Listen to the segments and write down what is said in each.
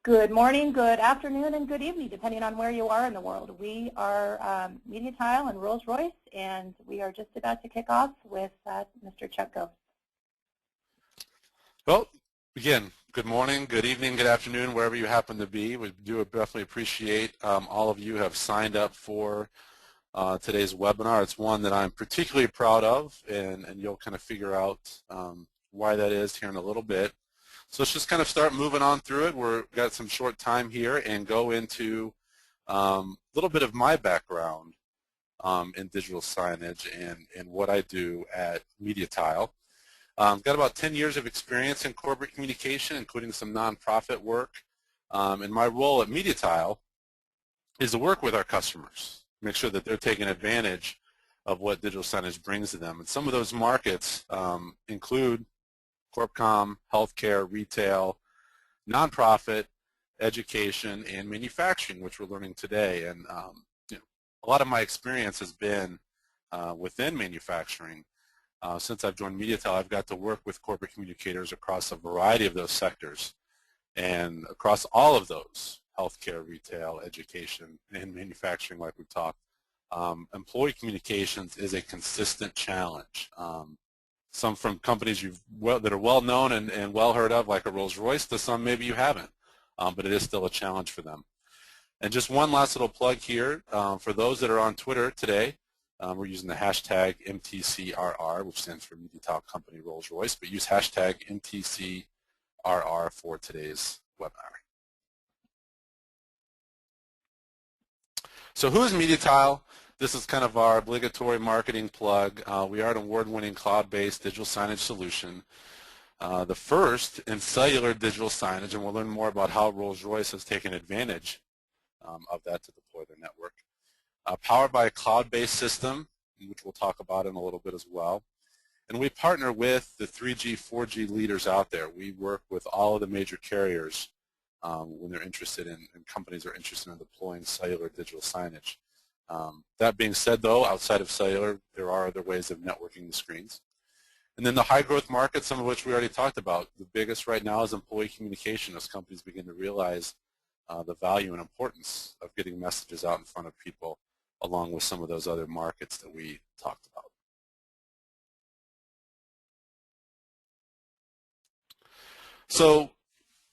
Good morning, good afternoon, and good evening, depending on where you are in the world. We are Media Tile and Rolls-Royce, and we are just about to kick off with Mr. Chuck Ghost. Well, again, good morning, good evening, good afternoon, wherever you happen to be. We do definitely appreciate all of you have signed up for today's webinar. It's one that I'm particularly proud of, and you'll kind of figure out why that is here in a little bit. So let's just kind of start moving on through it. We've got some short time here and go into a little bit of my background in digital signage and what I do at Media Tile. Got about 10 years of experience in corporate communication, including some nonprofit work. And my role at Media Tile is to work with our customers, make sure that they're taking advantage of what digital signage brings to them. And some of those markets include Corp Comm, healthcare, retail, nonprofit, education, and manufacturing, which we're learning today. And a lot of my experience has been within manufacturing. Since I've joined Media Tile, I've got to work with corporate communicators across a variety of those sectors. And across all of those, healthcare, retail, education, and manufacturing, like we've talked, employee communications is a consistent challenge. Some from companies that are well known and well heard of, like a Rolls-Royce, to some maybe you haven't, but it is still a challenge for them. And just one last little plug here, for those that are on Twitter today, we're using the hashtag MTCRR, which stands for Media Tile Company Rolls-Royce, but use hashtag MTCRR for today's webinar. So who is Media Tile? This is kind of our obligatory marketing plug. We are an award-winning cloud-based digital signage solution, the first in cellular digital signage, and we'll learn more about how Rolls-Royce has taken advantage of that to deploy their network. Powered by a cloud-based system, which we'll talk about in a little bit as well. And we partner with the 3G, 4G leaders out there. We work with all of the major carriers when they're interested in, and companies are interested in deploying cellular digital signage. That being said, though, outside of cellular, there are other ways of networking the screens. And then the high-growth markets, some of which we already talked about. The biggest right now is employee communication as companies begin to realize the value and importance of getting messages out in front of people, along with some of those other markets that we talked about. So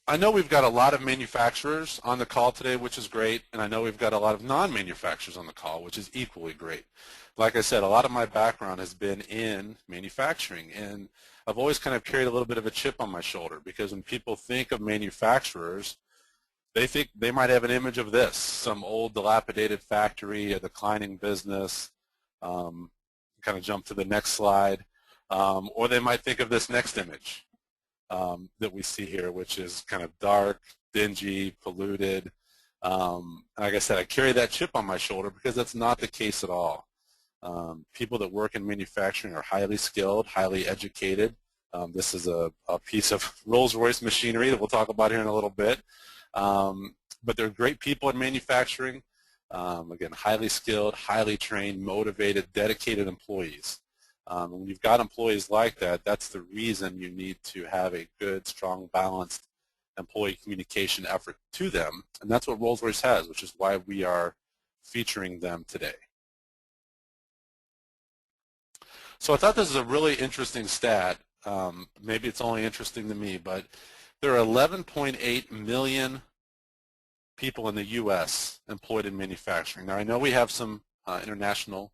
I know we've got a lot of manufacturers on the call today, which is great, and I know we've got a lot of non-manufacturers on the call, which is equally great. Like I said, a lot of my background has been in manufacturing, and I've always kind of carried a little bit of a chip on my shoulder, because when people think of manufacturers, they think they might have an image of this, some old dilapidated factory, a declining business, kind of jump to the next slide, or they might think of this next image that we see here, which is kind of dark, dingy, polluted. Like I said, I carry that chip on my shoulder because that's not the case at all. People that work in manufacturing are highly skilled, highly educated. This is a piece of Rolls-Royce machinery that we'll talk about here in a little bit. But they're great people in manufacturing. Again, highly skilled, highly trained, motivated, dedicated employees. When you've got employees like that, that's the reason you need to have a good, strong, balanced employee communication effort to them. And that's what Rolls-Royce has, which is why we are featuring them today. So I thought this is a really interesting stat. Maybe it's only interesting to me, but there are 11.8 million people in the U.S. employed in manufacturing. Now, I know we have some international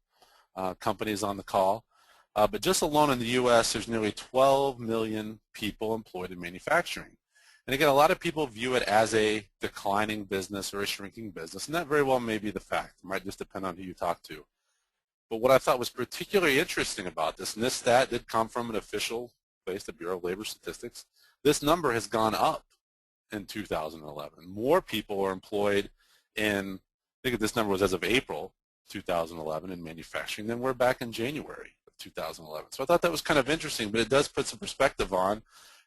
companies on the call, but just alone in the U.S., there's nearly 12 million people employed in manufacturing. And again, a lot of people view it as a declining business or a shrinking business, and that very well may be the fact. It might just depend on who you talk to. But what I thought was particularly interesting about this, and this stat did come from an official place, the Bureau of Labor Statistics, this number has gone up in 2011. More people are employed in, I think this number was as of April 2011 in manufacturing than were back in January of 2011. So I thought that was kind of interesting, but it does put some perspective on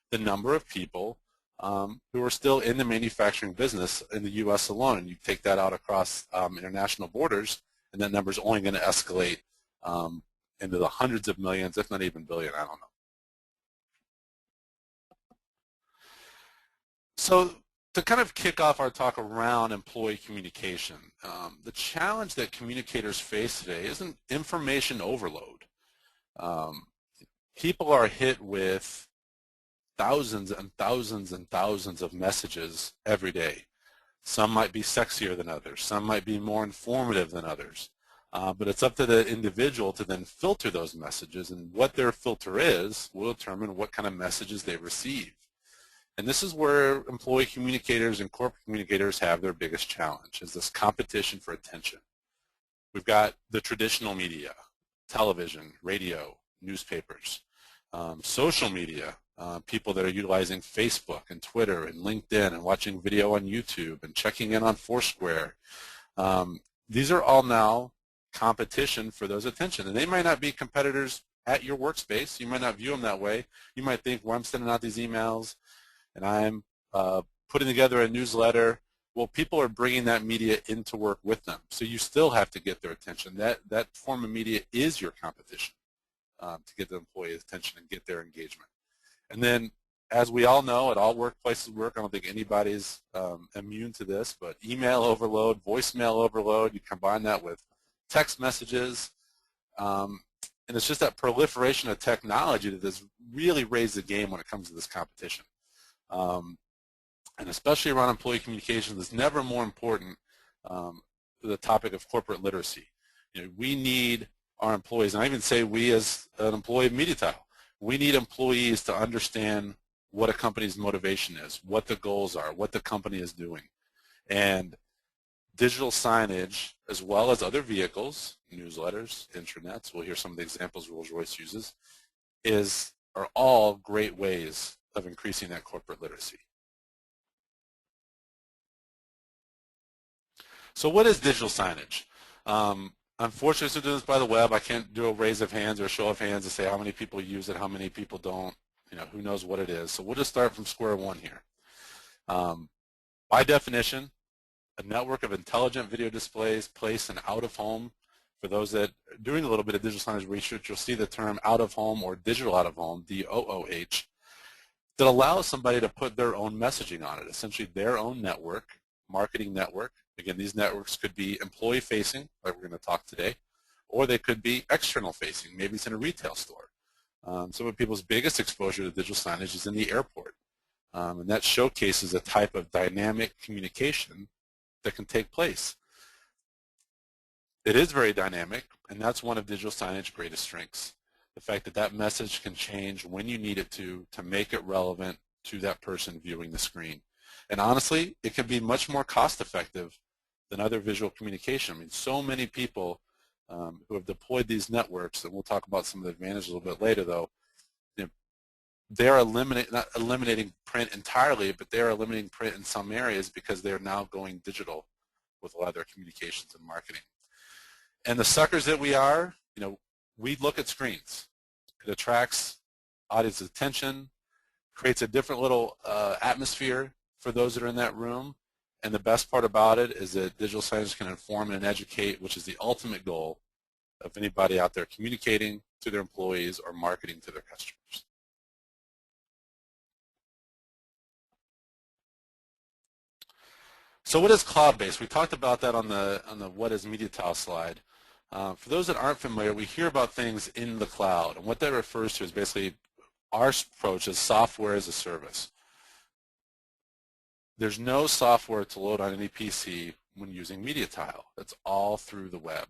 the number of people who are still in the manufacturing business in the U.S. alone. And you take that out across international borders, and that number is only going to escalate into the hundreds of millions, if not even billion, I don't know. So to kind of kick off our talk around employee communication, the challenge that communicators face today isn't information overload. People are hit with thousands and thousands and thousands of messages every day. Some might be sexier than others. Some might be more informative than others. But it's up to the individual to then filter those messages, and what their filter is will determine what kind of messages they receive. And this is where employee communicators and corporate communicators have their biggest challenge, is this competition for attention. We've got the traditional media, television, radio, newspapers, social media, people that are utilizing Facebook and Twitter and LinkedIn and watching video on YouTube and checking in on Foursquare. These are all now competition for those attention, and they might not be competitors at your workspace. You might not view them that way. You might think, well, I'm sending out these emails and I'm putting together a newsletter. Well, people are bringing that media into work with them, so you still have to get their attention. That form of media is your competition to get the employee's attention and get their engagement. And then, as we all know, at all workplaces work, I don't think anybody's immune to this, but email overload, voicemail overload, you combine that with text messages, and it's just that proliferation of technology that has really raised the game when it comes to this competition. And especially around employee communications, it's never more important the topic of corporate literacy. You know, we need our employees, and I even say we as an employee of MediaTile, we need employees to understand what a company's motivation is, what the goals are, what the company is doing. And digital signage, as well as other vehicles, newsletters, intranets, we'll hear some of the examples Rolls-Royce uses, are all great ways of increasing that corporate literacy. So what is digital signage? Unfortunately, so doing this by the web, I can't do a raise of hands or a show of hands to say how many people use it, how many people don't, you know, who knows what it is. So we'll just start from square one here. By definition, a network of intelligent video displays placed in out-of-home. For those that are doing a little bit of digital signage research, you'll see the term out-of-home or digital out-of-home, D-O-O-H, that allows somebody to put their own messaging on it, essentially their own network, marketing network. Again, these networks could be employee-facing, like we're going to talk today, or they could be external-facing. Maybe it's in a retail store. Some of people's biggest exposure to digital signage is in the airport, and that showcases a type of dynamic communication that can take place. It is very dynamic, and that's one of digital signage's greatest strengths. The fact that that message can change when you need it to make it relevant to that person viewing the screen. And honestly, it can be much more cost-effective than other visual communication. I mean, so many people who have deployed these networks, and we'll talk about some of the advantages a little bit later, though, you know, they're not eliminating print entirely, but they're eliminating print in some areas because they're now going digital with a lot of their communications and marketing. And the suckers that we are, you know, we look at screens. It attracts audience attention, creates a different little atmosphere for those that are in that room. And the best part about it is that digital signage can inform and educate, which is the ultimate goal of anybody out there communicating to their employees or marketing to their customers. So what is cloud-based? We talked about that on the what is MediaTile slide. For those that aren't familiar, we hear about things in the cloud, and what that refers to is basically our approach is software as a service. There's no software to load on any PC when using MediaTile. It's all through the web.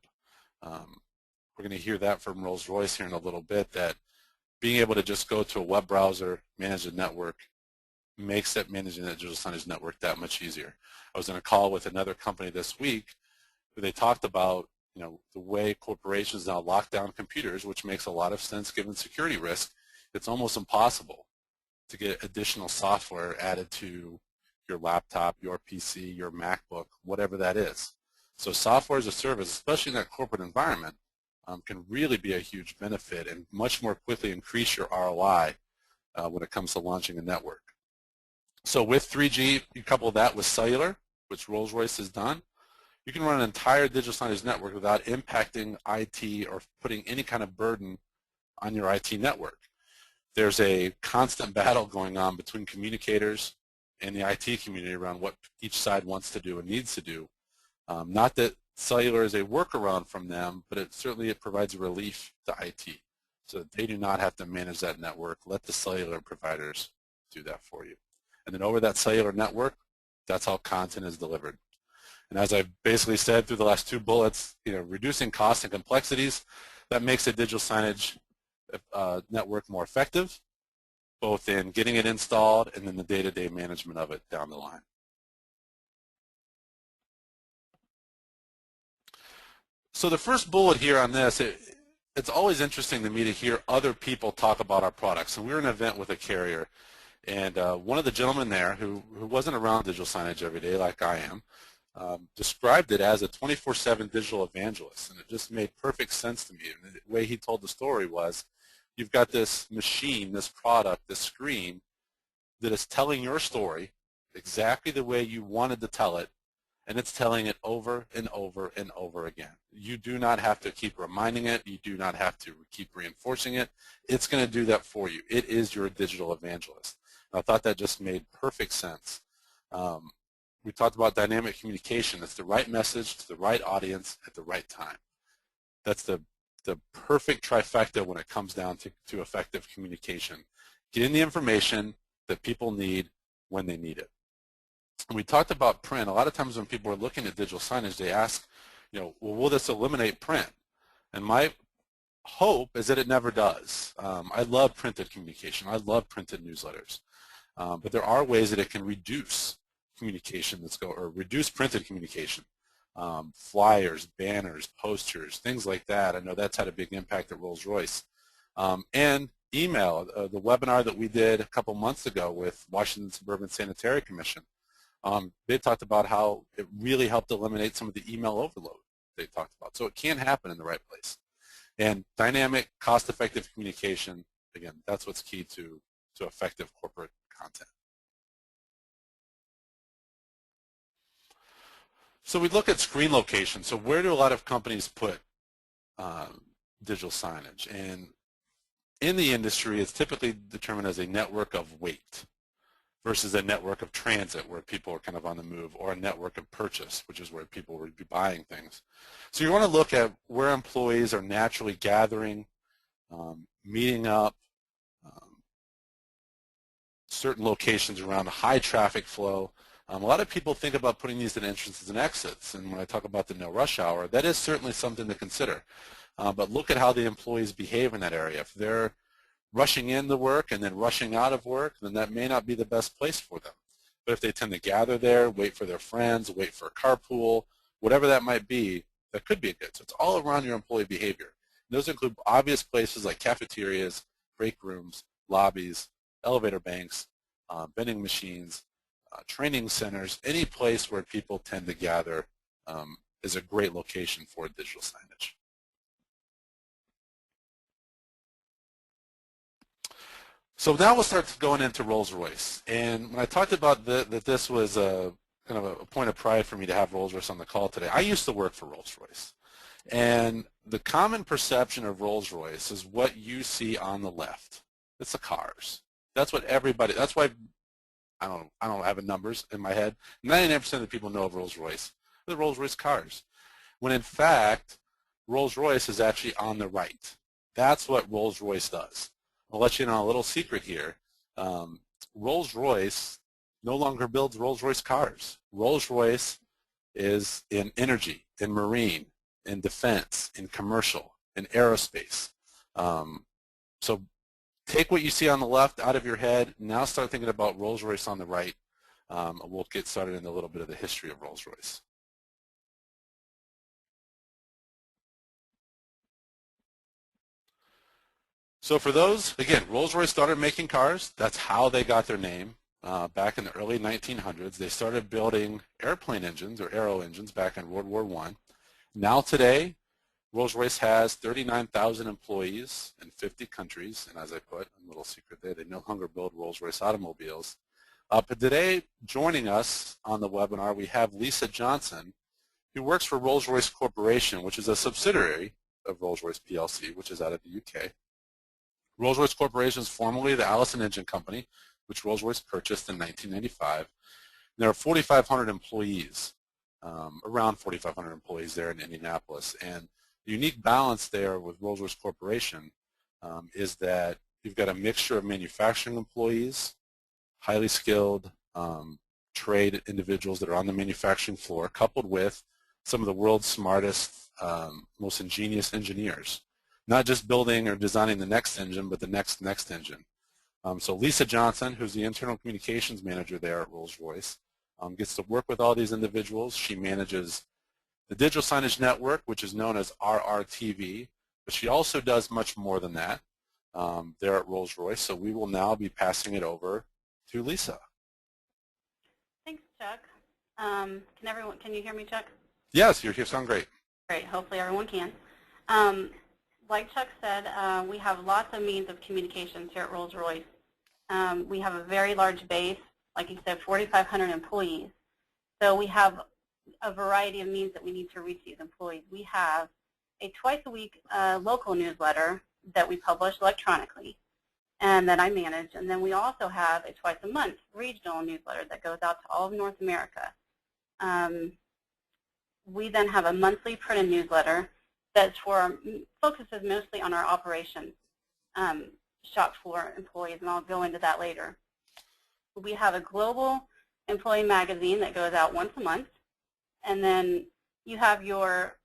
We're going to hear that from Rolls-Royce here in a little bit, that being able to just go to a web browser, manage a network, makes that managing that digital signage network that much easier. I was in a call with another company this week where they talked about, you know, the way corporations now lock down computers, which makes a lot of sense given security risk. It's almost impossible to get additional software added to your laptop, your PC, your MacBook, whatever that is. So software as a service, especially in that corporate environment, can really be a huge benefit and much more quickly increase your ROI when it comes to launching a network. So with 3G, you couple that with cellular, which Rolls-Royce has done, you can run an entire digital signage network without impacting IT or putting any kind of burden on your IT network. There's a constant battle going on between communicators in the IT community around what each side wants to do and needs to do. Not that cellular is a workaround from them, but it provides relief to IT so that they do not have to manage that network. Let the cellular providers do that for you. And then over that cellular network, that's how content is delivered. And as I've basically said through the last 2 bullets, reducing costs and complexities, that makes a digital signage network more effective, both in getting it installed and then the day-to-day management of it down the line. So the first bullet here on this, it's always interesting to me to hear other people talk about our products. And we were in an event with a carrier, and one of the gentlemen there who wasn't around digital signage every day like I am, described it as a 24/7 digital evangelist, and it just made perfect sense to me. And the way he told the story was, you've got this machine, this product, this screen that is telling your story exactly the way you wanted to tell it, and it's telling it over and over and over again. You do not have to keep reminding it. You do not have to keep reinforcing it. It's going to do that for you. It is your digital evangelist. And I thought that just made perfect sense. We talked about dynamic communication. It's the right message to the right audience at the right time. That's the perfect trifecta when it comes down to effective communication. Getting the information that people need when they need it. And we talked about print. A lot of times when people are looking at digital signage, they ask, well, will this eliminate print? And my hope is that it never does. I love printed communication. I love printed newsletters. But there are ways that it can reduce communication or reduce printed communication. Flyers, banners, posters, things like that. I know that's had a big impact at Rolls-Royce. And email, the webinar that we did a couple months ago with Washington Suburban Sanitary Commission. They talked about how it really helped eliminate some of the email overload they talked about. So it can happen in the right place. And dynamic, cost-effective communication, again, that's what's key to effective corporate content. So we look at screen location. So where do a lot of companies put digital signage? And in the industry, it's typically determined as a network of weight versus a network of transit where people are kind of on the move, or a network of purchase, which is where people would be buying things. So you want to look at where employees are naturally gathering, meeting up, certain locations around a high traffic flow. A lot of people think about putting these at entrances and exits, and when I talk about the no rush hour, that is certainly something to consider. But look at how the employees behave in that area. If they're rushing into work and then rushing out of work, then that may not be the best place for them. But if they tend to gather there, wait for their friends, wait for a carpool, whatever that might be, that could be good. So it's all around your employee behavior. And those include obvious places like cafeterias, break rooms, lobbies, elevator banks, vending machines, training centers. Any place where people tend to gather is a great location for digital signage. So now we'll start going into Rolls-Royce. And when I talked about that this was kind of a point of pride for me to have Rolls-Royce on the call today, I used to work for Rolls-Royce. And the common perception of Rolls-Royce is what you see on the left. It's the cars. That's what everybody, that's why I don't have numbers in my head. 99% of the people know of Rolls-Royce. The Rolls-Royce cars. When in fact, Rolls-Royce is actually on the right. That's what Rolls-Royce does. I'll let you know a little secret here. Rolls-Royce no longer builds Rolls-Royce cars. Rolls-Royce is in energy, in marine, in defense, in commercial, in aerospace. So take what you see on the left out of your head. Now start thinking about Rolls-Royce on the right. We'll get started in a little bit of the history of Rolls-Royce. So for those, again, Rolls-Royce started making cars. That's how they got their name. Back in the early 1900s, they started building airplane engines or aero engines back in World War I. Now today, Rolls-Royce has 39,000 employees in 50 countries, and as I put, a little secret there, they no longer build Rolls-Royce automobiles. But today, joining us on the webinar, we have Lisa Johnson, who works for Rolls-Royce Corporation, which is a subsidiary of Rolls-Royce PLC, which is out of the UK. Rolls-Royce Corporation is formerly the Allison Engine Company, which Rolls-Royce purchased in 1995. There are 4,500 employees, around 4,500 employees there in Indianapolis. And the unique balance there with Rolls-Royce Corporation is that you've got a mixture of manufacturing employees, highly skilled trade individuals that are on the manufacturing floor, coupled with some of the world's smartest, most ingenious engineers, not just building or designing the next engine, but the next engine. So Lisa Johnson, who's the internal communications manager there at Rolls-Royce, gets to work with all these individuals. She manages the digital signage network, which is known as RRTV, but she also does much more than that there at Rolls-Royce. So we will now be passing it over to Lisa. Thanks, Chuck. Can you hear me, Chuck? Yes, you sound great. Great. Hopefully everyone can. Like Chuck said, we have lots of means of communications here at Rolls-Royce. We have a very large base, like you said, 4,500 employees. So we have a variety of means that we need to reach these employees. We have a twice-a-week local newsletter that we publish electronically and that I manage. And then we also have a twice-a-month regional newsletter that goes out to all of North America. We then have a monthly printed newsletter that focuses mostly on our operations shop floor employees, and I'll go into that later. We have a global employee magazine that goes out once a month, and then you have your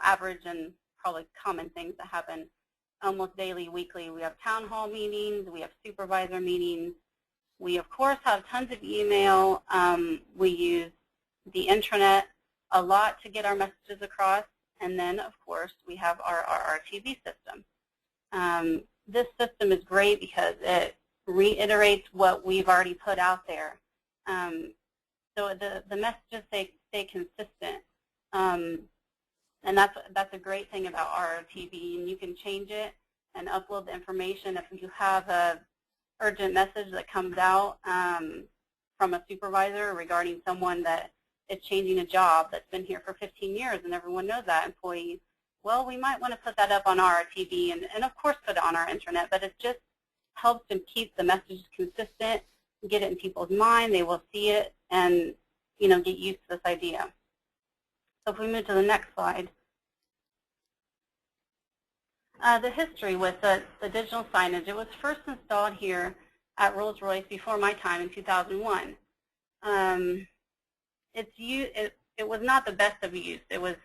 average and probably common things that happen almost daily, weekly. We have town hall meetings, we have supervisor meetings, we of course have tons of email, we use the intranet a lot to get our messages across, and then of course we have our RRTV system. This system is great because it reiterates what we've already put out there. So the messages stay consistent. And that's a great thing about RRTV, and you can change it and upload the information. If you have a urgent message that comes out from a supervisor regarding someone that is changing a job that's been here for 15 years and everyone knows that employee, well, we might want to put that up on RRTV and of course put it on our intranet, but it just helps to keep the message consistent, get it in people's mind, they will see it and get used to this idea. So if we move to the next slide. The history with the digital signage, it was first installed here at Rolls-Royce before my time in 2001. It was not the best of use. It was,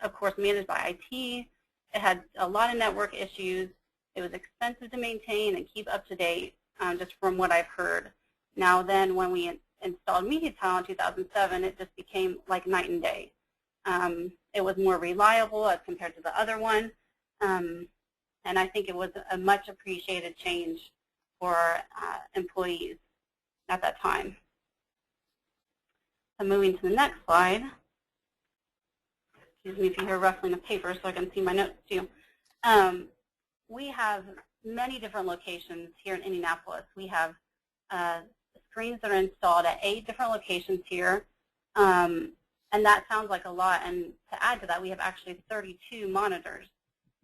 of course, managed by IT. It had a lot of network issues. It was expensive to maintain and keep up to date, just from what I've heard. Now then, when we installed MediaTile in 2007, it just became like night and day. It was more reliable as compared to the other one, and I think it was a much appreciated change for our employees at that time. So moving to the next slide. Excuse me if you hear rustling of paper so I can see my notes too. We have many different locations here in Indianapolis. We have screens that are installed at 8 different locations here. And that sounds like a lot, and to add to that, we have actually 32 monitors.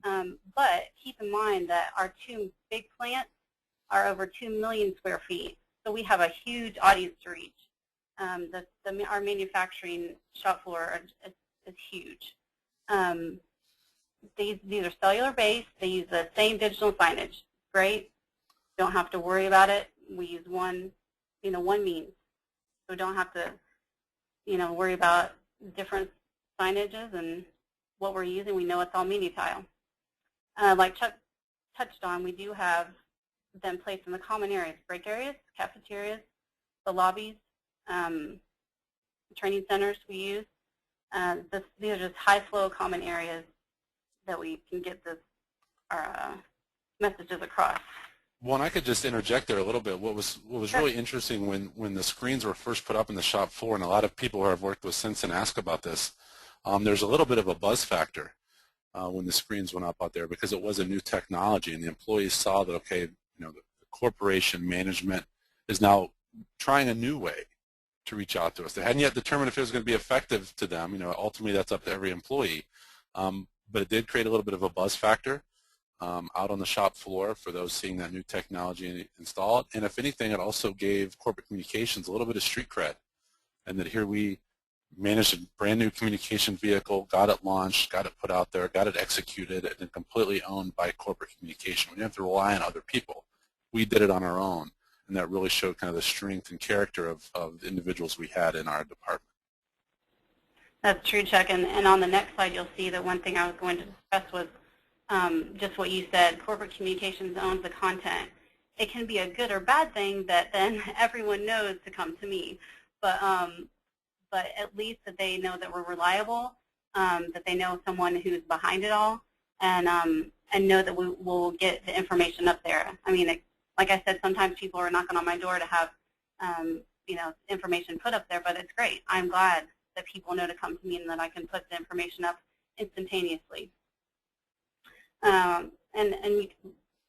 But keep in mind that our 2 big plants are over 2 million square feet, so we have a huge audience to reach. Our manufacturing shop floor is huge. These are cellular based. They use the same digital signage. Great. Don't have to worry about it. We use one means, so we don't have to worry about different signages and what we're using. We know it's all MediaTile. Like Chuck touched on, we do have them placed in the common areas, break areas, cafeterias, the lobbies, training centers we use. These are just high-flow common areas that we can get our messages across. Well, and I could just interject there a little bit. What was really interesting when the screens were first put up in the shop floor, and a lot of people who I've worked with since and ask about this, there's a little bit of a buzz factor when the screens went up out there because it was a new technology, and the employees saw that, okay, the corporation management is now trying a new way to reach out to us. They hadn't yet determined if it was going to be effective to them. Ultimately that's up to every employee. But it did create a little bit of a buzz factor. out on the shop floor for those seeing that new technology installed. And if anything, it also gave corporate communications a little bit of street cred, and that here we managed a brand new communication vehicle, got it launched, got it put out there, got it executed, and then completely owned by corporate communication. We didn't have to rely on other people. We did it on our own, and that really showed kind of the strength and character of the individuals we had in our department. That's true, Chuck. And on the next slide, you'll see that one thing I was going to discuss was just what you said. Corporate communications owns the content. It can be a good or bad thing that then everyone knows to come to me, but at least that they know that we're reliable, that they know someone who's behind it all, and know that we will get the information up there. I mean, like I said, sometimes people are knocking on my door to have information put up there, but it's great. I'm glad that people know to come to me and that I can put the information up instantaneously. And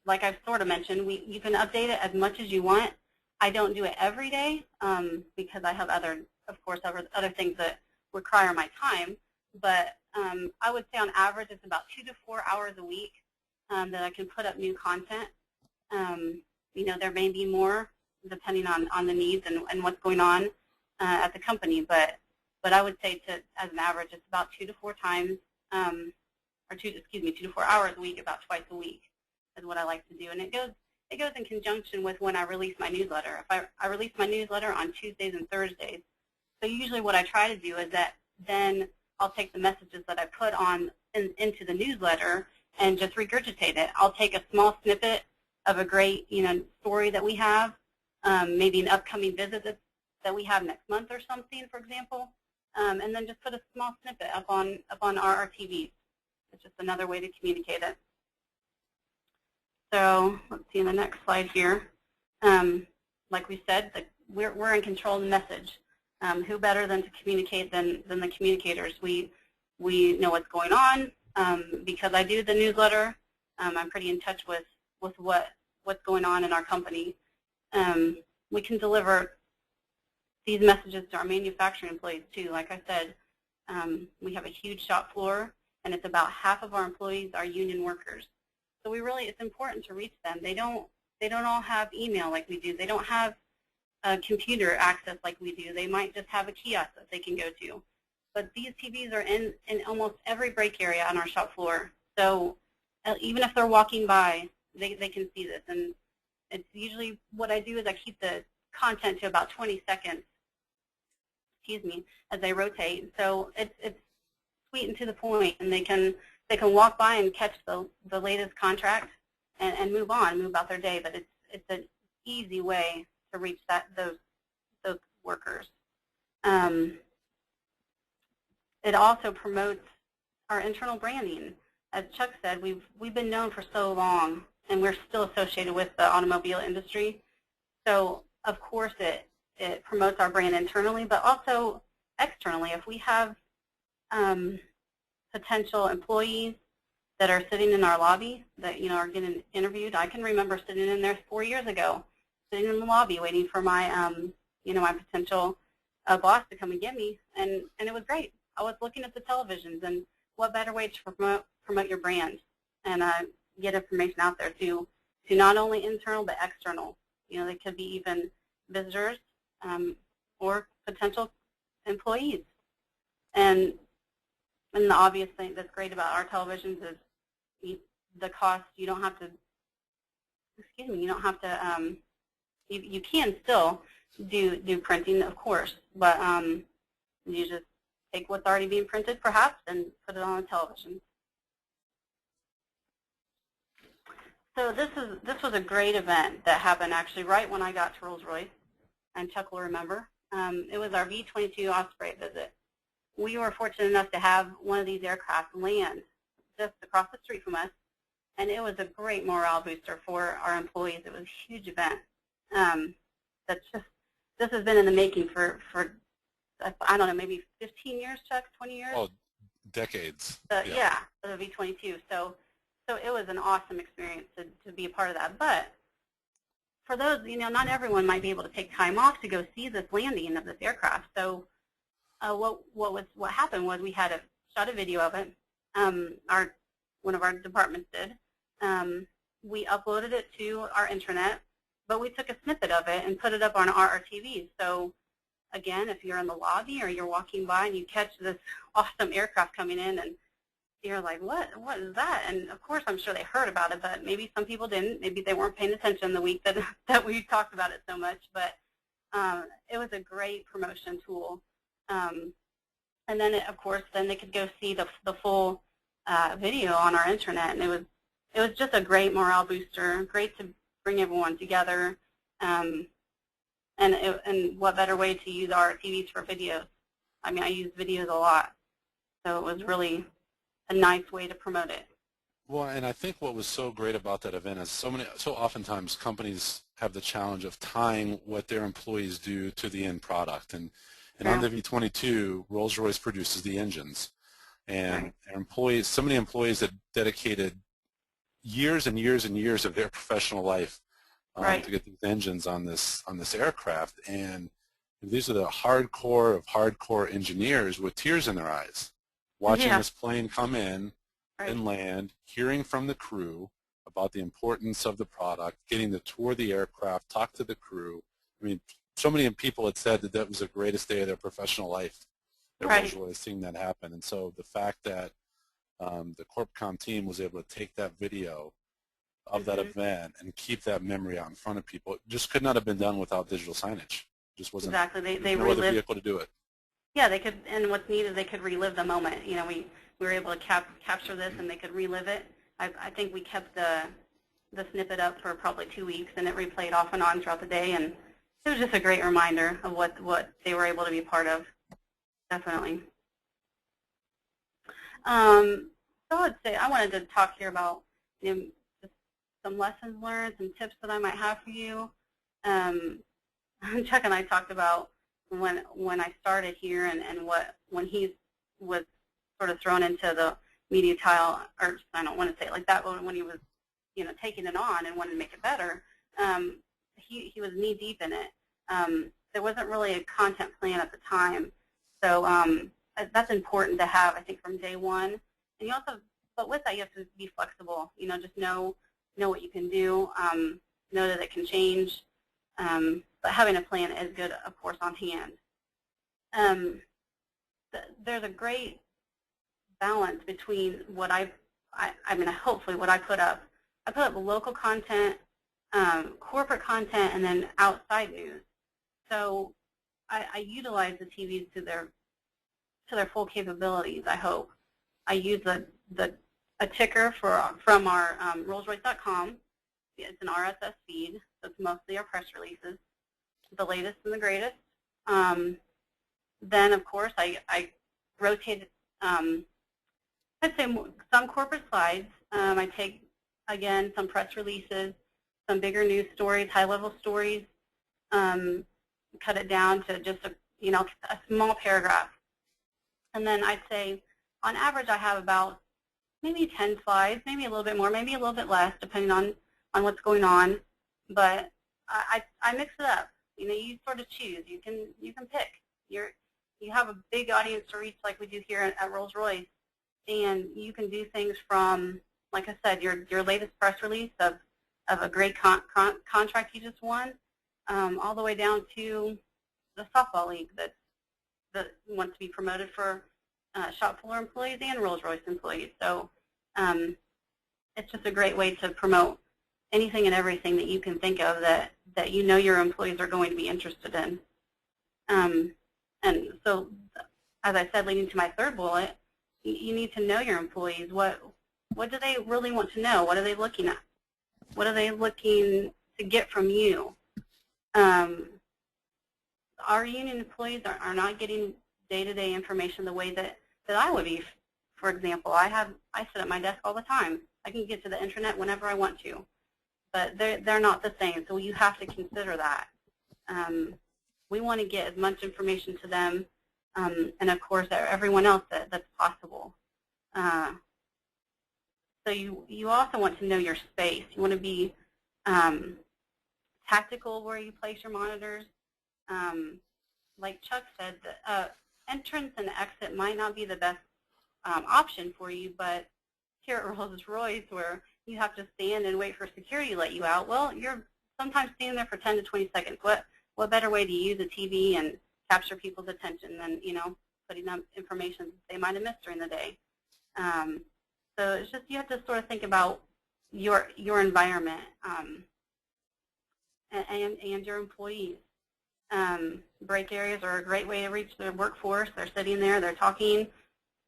like I've sort of mentioned, you can update it as much as you want. I don't do it every day because I have other things that require my time. But I would say on average it's about 2 to 4 hours a week that I can put up new content. There may be more depending on the needs and what's going on at the company, but I would say as an average it's about 2 to 4 times, 2 to 4 hours a week, about twice a week is what I like to do. And it goes in conjunction with when I release my newsletter. If I release my newsletter on Tuesdays and Thursdays, so usually what I try to do is that then I'll take the messages that I put on into the newsletter and just regurgitate it. I'll take a small snippet of a great story that we have, maybe an upcoming visit that we have next month or something, for example, and then just put a small snippet up on our RTVs. It's just another way to communicate it. So let's see in the next slide here. Like we said, we're in control of the message. Who better than to communicate than the communicators? We know what's going on because I do the newsletter. I'm pretty in touch with what's going on in our company. We can deliver these messages to our manufacturing employees too. Like I said, we have a huge shop floor, and it's about half of our employees are union workers. So it's important to reach them. They don't all have email like we do. They don't have computer access like we do. They might just have a kiosk that they can go to. But these TVs are in almost every break area on our shop floor. So even if they're walking by, they can see this. And it's usually what I do is I keep the content to about 20 seconds, as they rotate. So it's sweet and to the point, and they can walk by and catch the latest contract and move about their day. But it's an easy way to reach those workers. It also promotes our internal branding. As Chuck said, we've been known for so long, and we're still associated with the automobile industry. So of course it promotes our brand internally, but also externally. If we have potential employees that are sitting in our lobby that are getting interviewed, I can remember sitting in there 4 years ago, sitting in the lobby waiting for my my potential boss to come and get me, and it was great. I was looking at the televisions, and what better way to promote your brand and get information out there to not only internal but external. They could be even visitors or potential employees. And the obvious thing that's great about our televisions is the cost. You don't have to. You can still do printing, of course, but you just take what's already being printed, perhaps, and put it on a television. So this was a great event that happened actually right when I got to Rolls-Royce, and Chuck will remember. It was our V-22 Osprey visit. We were fortunate enough to have one of these aircraft land just across the street from us, and it was a great morale booster for our employees. It was a huge event. This has been in the making for I don't know, maybe 15 years, Chuck, 20 years? Oh, decades. Yeah, the V-22. So it was an awesome experience to be a part of that. But for those, not everyone might be able to take time off to go see this landing of this aircraft. So what happened was we shot a video of it. One of our departments did, We uploaded it to our intranet, but we took a snippet of it and put it up on our TVs. So again, if you're in the lobby or you're walking by and you catch this awesome aircraft coming in and you're like, what is that? And of course, I'm sure they heard about it, but maybe some people didn't. Maybe they weren't paying attention the week that we talked about it so much. But it was a great promotion tool. And then, of course, then they could go see the full video on our intranet, and it was just a great morale booster, great to bring everyone together, and what better way to use our TVs for videos? I mean, I use videos a lot, so it was really a nice way to promote it. Well, and I think what was so great about that event is so oftentimes companies have the challenge of tying what their employees do to the end product, and on the V-22, Rolls-Royce produces the engines, and our employees, so many employees that dedicated years and years and years of their professional life to get these engines on this aircraft, and these are the hardcore of hardcore engineers with tears in their eyes, watching this plane come in and land, hearing from the crew about the importance of the product, getting to tour the aircraft, talk to the crew. I mean, so many people had said that was the greatest day of their professional life. Rolls-Royce seeing that happen, and so the fact that the Corp Comm team was able to take that video of that event and keep that memory out in front of people, it just could not have been done without digital signage. It just wasn't. Exactly. They no other vehicle to do it. Yeah, they could, and what's needed, they could relive the moment. You know, we were able to capture this, and they could relive it. I think we kept the snippet up for probably 2 weeks, and it replayed off and on throughout the day, and it was just a great reminder of what they were able to be part of. Definitely. So I'd say I wanted to talk here about just some lessons learned, some tips that I might have for you. Chuck and I talked about when I started here and when he was sort of thrown into the media tile, or I don't want to say it like that, but when he was, taking it on and wanted to make it better, he was knee deep in it. There wasn't really a content plan at the time, so that's important to have, I think, from day one. And you also, but with that, you have to be flexible. Just know what you can do, know that it can change. But having a plan is good, of course, on hand. There's a great balance between what hopefully what I put up. I put up local content, corporate content, and then outside news. So I utilize the TVs to their full capabilities, I hope. I use a ticker from our Rolls-Royce.com. It's an RSS feed, so it's mostly our press releases, the latest and the greatest. Then, of course, I rotated, I'd say some corporate slides. I take, again, some press releases, some bigger news stories, high-level stories, cut it down to just a small paragraph. And then I'd say, on average, I have about maybe 10 slides, maybe a little bit more, maybe a little bit less, depending on what's going on. But I mix it up. You sort of choose. You can pick. You have a big audience to reach, like we do here at Rolls-Royce, and you can do things from, like I said, your latest press release of a great contract you just won, all the way down to the softball league that wants to be promoted for shop floor employees and Rolls-Royce employees. So it's just a great way to promote anything and everything that you can think of that your employees are going to be interested in. And so, as I said, leading to my third bullet, you need to know your employees. What do they really want to know? What are they looking at? What are they looking to get from you? Our union employees are not getting day-to-day information the way that I would be. For example, I sit at my desk all the time. I can get to the intranet whenever I want to, but they're not the same. So you have to consider that. We want to get as much information to them, and of course everyone else that's possible. So you also want to know your space. You want to be tactical where you place your monitors. Like Chuck said, the entrance and exit might not be the best option for you, but here at Rolls-Royce, we're you have to stand and wait for security to let you out. Well, you're sometimes standing there for 10 to 20 seconds. What better way to use a TV and capture people's attention than, putting up information they might have missed during the day. So it's just you have to sort of think about your environment and your employees. Break areas are a great way to reach their workforce. They're sitting there, they're talking.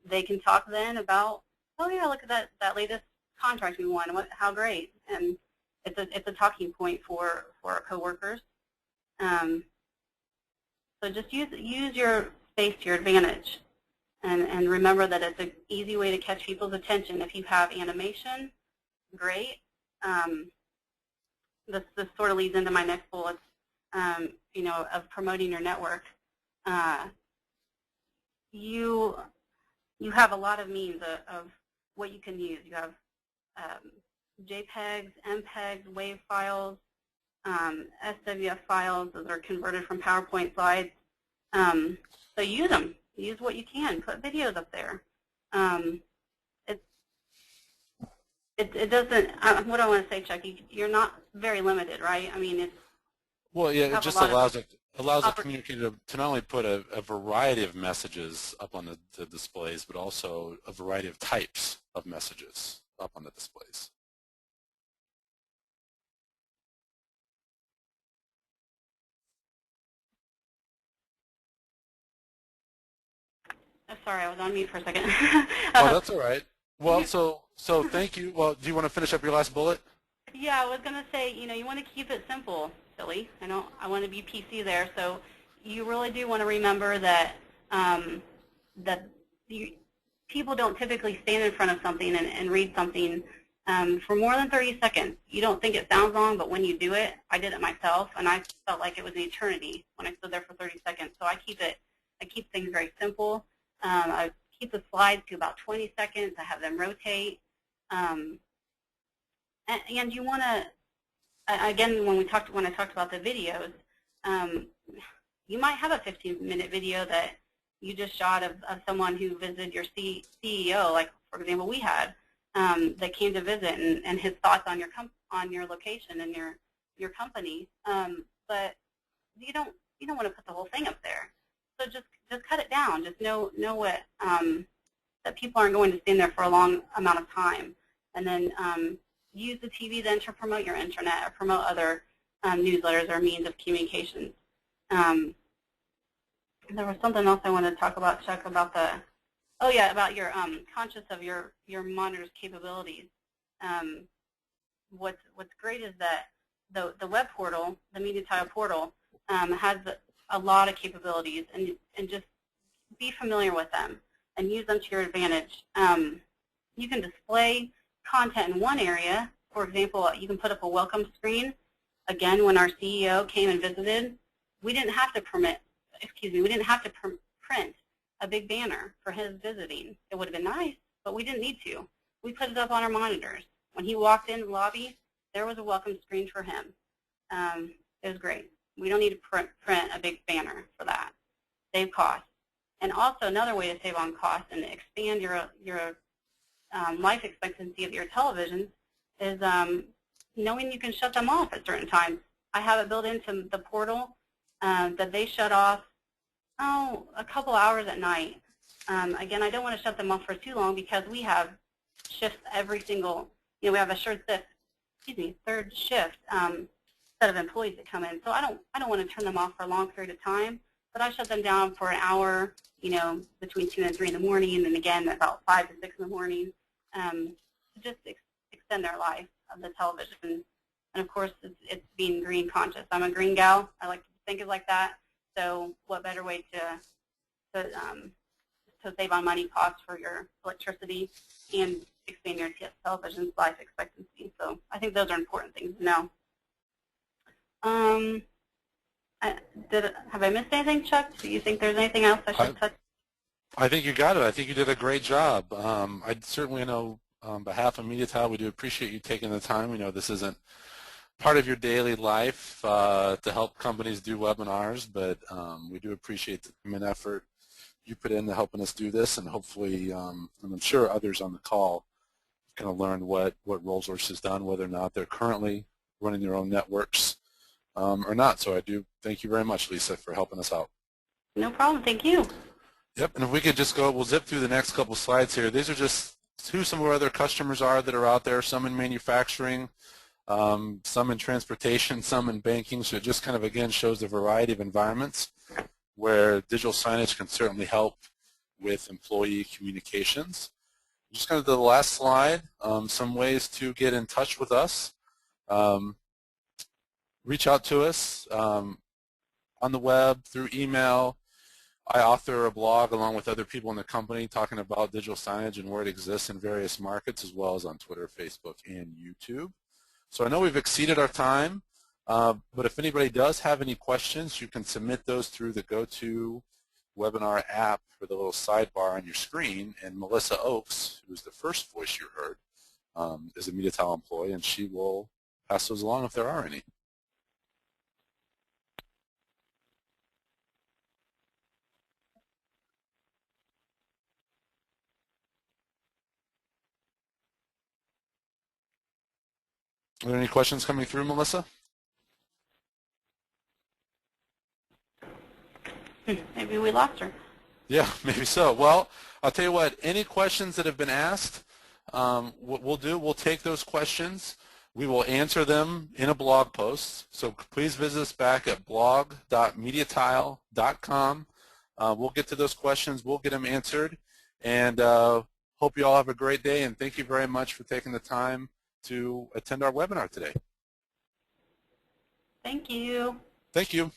They can talk then about, oh yeah, look at that latest contract we won. How great! And it's a talking point for our coworkers. So just use your space to your advantage, and remember that it's an easy way to catch people's attention. If you have animation, great. This sort of leads into my next bullet, of promoting your network. You have a lot of means of what you can use. You have JPEGs, MPEGs, WAV files, SWF files. Those are converted from PowerPoint slides. So use them. Use what you can. Put videos up there. It doesn't. What do I want to say, Chuck? You're not very limited, right? I mean, it's. Well, yeah, it just allows the communicator to not only put a variety of messages up on the displays, but also a variety of types of messages up on the displays. Oh, sorry, I was on mute for a second. Oh, that's all right. Well, so thank you. Well, do you want to finish up your last bullet? Yeah, I was going to say, you want to keep it simple, silly. I want to be PC there. So you really do want to remember that people don't typically stand in front of something and read something for more than 30 seconds. You don't think it sounds long, but when you do it, I did it myself, and I felt like it was an eternity when I stood there for 30 seconds. So I keep things very simple. I keep the slides to about 20 seconds. I have them rotate. And you want to, again, when I talked about the videos, you might have a 15-minute video that you just shot of someone who visited your CEO, like, for example, we had, that came to visit and his thoughts on your location and your company. But you don't want to put the whole thing up there. So just cut it down. Just know what that people aren't going to stand there for a long amount of time, and then use the TV then to promote your intranet or promote other newsletters or means of communication. There was something else I wanted to talk about, Chuck, about about your conscious of your monitor's capabilities. What's great is that the web portal, the Media Tile portal, has a lot of capabilities, and just be familiar with them and use them to your advantage. You can display content in one area. For example, you can put up a welcome screen. Again, when our CEO came and visited, we didn't have to print a big banner for his visiting. It would have been nice, but we didn't need to. We put it up on our monitors. When he walked in the lobby, there was a welcome screen for him. It was great. We don't need to print a big banner for that. Save cost. And also another way to save on cost and expand your life expectancy of your televisions is knowing you can shut them off at certain times. I have it built into the portal that they shut off a couple hours at night. Again, I don't want to shut them off for too long because we have shifts every single, we have a third shift set of employees that come in. So I don't want to turn them off for a long period of time, but I shut them down for an hour, between 2 and 3 in the morning, and again about 5 to 6 in the morning, to just extend their life of the television. And of course, it's being green conscious. I'm a green gal. I like to think of it like that. So what better way to save on money costs for your electricity and expand your television's life expectancy. So I think those are important things to know. Have I missed anything, Chuck? Do you think there's anything else I should touch? I think you got it. I think you did a great job. I certainly know on behalf of MediaTile, we do appreciate you taking the time. We know this isn't part of your daily life to help companies do webinars, but we do appreciate the time and effort you put into helping us do this, and hopefully, and I'm sure others on the call kind of learned what Rolls-Royce has done, whether or not they're currently running their own networks or not. So I do thank you very much, Lisa, for helping us out. No problem. Thank you. Yep, and if we could just go, we'll zip through the next couple slides here. These are just who some of our other customers are that are out there, some in manufacturing, some in transportation, some in banking. So it just kind of, again, shows the variety of environments where digital signage can certainly help with employee communications. Just kind of the last slide, some ways to get in touch with us. Reach out to us on the web, through email. I author a blog along with other people in the company talking about digital signage and where it exists in various markets, as well as on Twitter, Facebook, and YouTube. So I know we've exceeded our time, but if anybody does have any questions, you can submit those through the GoToWebinar app or the little sidebar on your screen, and Melissa Oakes, who's the first voice you heard, is a MediaTile employee, and she will pass those along if there are any. Are there any questions coming through, Melissa? Maybe we lost her. Yeah, maybe so. Well, I'll tell you what, any questions that have been asked, what we'll do, we'll take those questions. We will answer them in a blog post. So please visit us back at blog.mediatile.com. We'll get to those questions. We'll get them answered. And hope you all have a great day. And thank you very much for taking the time to attend our webinar today. Thank you. Thank you.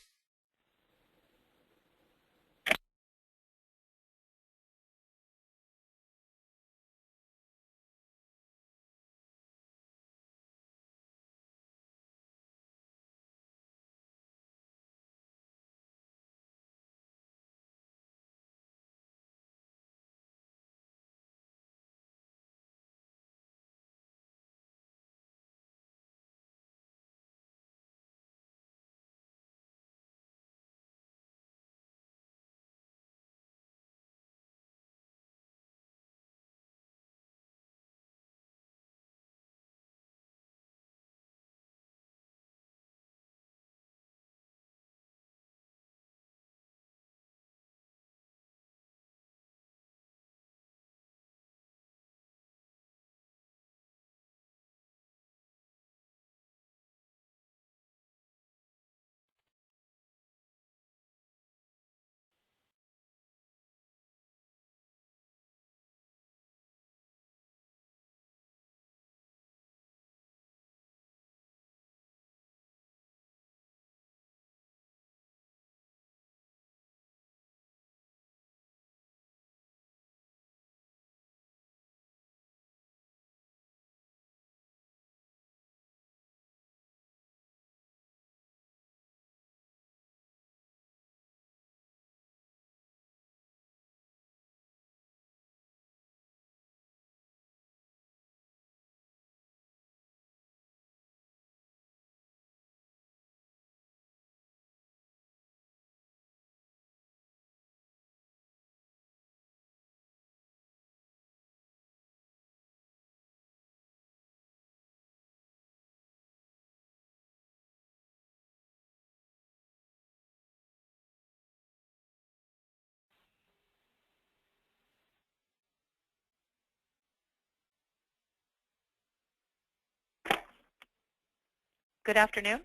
Good afternoon.